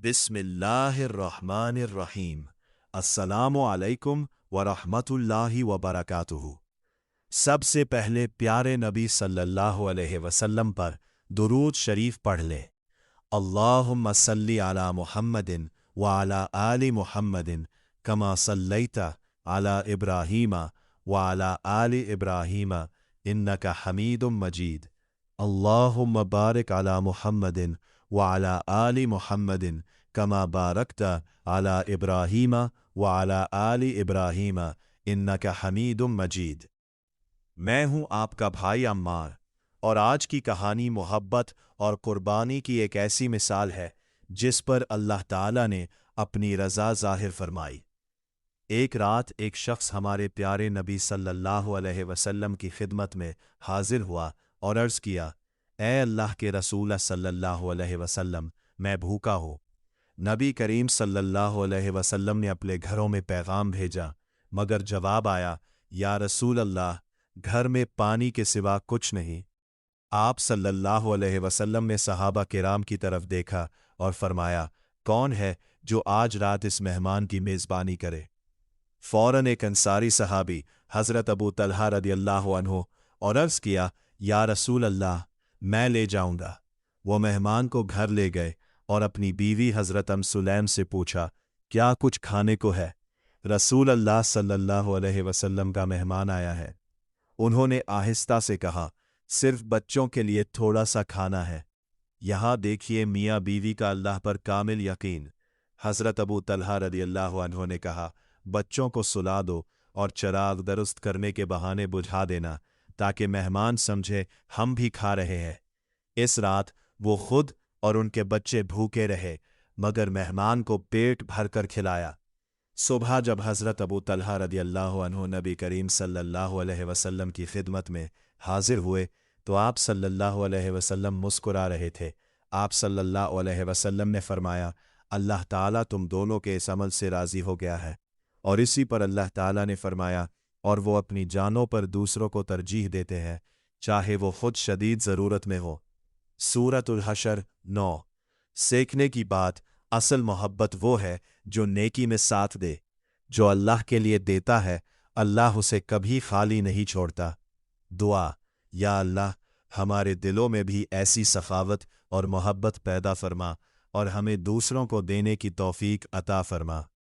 बिस्मिल्लाहिर्रहमानिर्रहीम। अस्सलामु अलैकुम वरहमतुल्लाहि वबरकातुहू। सबसे पहले प्यारे नबी सल्लल्लाहु अलैहि वसल्लम पर दुरूद शरीफ पढ़ ले। अल्लाहुम्मा सल्ली अला मुहम्मदिन व अला आलि मुहम्मदिन कमा सल्लैता अला इब्राहीमा व अला आलि इब्राहीमा इन्नका हमीदुम मजीद। अल्लाहुम्मा बारिक अला मुहम्मदिन व अला आलि मुहम्मदिन कमा बारकता अला इब्राहीमा व अला आलि इब्राहीमा इन्नका हमीदुम मजीद। मैं हूँ आपका भाई अम्मार, और आज की कहानी मोहब्बत और कुर्बानी की एक ऐसी मिसाल है जिस पर अल्लाह ताला ने अपनी रज़ा ज़ाहिर फरमाई। एक रात एक शख्स हमारे प्यारे नबी सल्लल्लाहु अलैहि वसल्लम की खिदमत में हाजिर हुआ और अर्ज़ किया, ए अल्लाह के रसूल सल्लल्लाहु अलैहि वसल्लम, मैं भूखा हूँ। नबी करीम सल्लल्लाहु अलैहि वसल्लम ने अपने घरों में पैगाम भेजा, मगर जवाब आया, या रसूल अल्लाह, घर में पानी के सिवा कुछ नहीं। आप सल्लल्लाहु अलैहि वसल्लम ने सहाबा किराम की तरफ देखा और फरमाया, कौन है जो आज रात इस मेहमान की मेज़बानी करे? फौरन एक अंसारी सहाबी हज़रत अबू तलहा रदियल्लाहु अन्हु और अर्ज़ किया, या रसूल अल्लाह, मैं ले जाऊंगा। वो मेहमान को घर ले गए और अपनी बीवी हज़रत सुलैम से पूछा, क्या कुछ खाने को है? रसूल अल्लाह सल्लल्लाहु अलैहि वसल्लम का मेहमान आया है। उन्होंने आहिस्ता से कहा, सिर्फ बच्चों के लिए थोड़ा सा खाना है। यहाँ देखिए मियाँ बीवी का अल्लाह पर कामिल यकीन। हज़रत अबू तलहा रदियल्लाहु अन्हु ने कहा, बच्चों को सुला दो और चराग दुरुस्त करने के बहाने बुझा देना, ताकि मेहमान समझे हम भी खा रहे हैं। इस रात वो खुद और उनके बच्चे भूखे रहे, मगर मेहमान को पेट भरकर खिलाया। सुबह जब हज़रत अबू तलहा रदियल्लाहु अन्हु नबी करीम सल्लल्लाहु अलैहि वसल्लम की खिदमत में हाजिर हुए तो आप सल्लल्लाहु अलैहि वसल्लम मुस्कुरा रहे थे। आप सल्लल्लाहु अलैहि वसल्लम ने फरमाया, अल्लाह ताला तुम दोनों के इस अमल से राज़ी हो गया है। और इसी पर अल्लाह ताला ने फरमाया, और वो अपनी जानों पर दूसरों को तरजीह देते हैं, चाहे वो खुद शदीद ज़रूरत में हो। सूरतुल हशर 9। सीखने की बात, असल मोहब्बत वो है जो नेकी में साथ दे। जो अल्लाह के लिए देता है, अल्लाह उसे कभी खाली नहीं छोड़ता। दुआ, या अल्लाह, हमारे दिलों में भी ऐसी सखावत और मोहब्बत पैदा फरमा और हमें दूसरों को देने की तौफीक अता फरमा।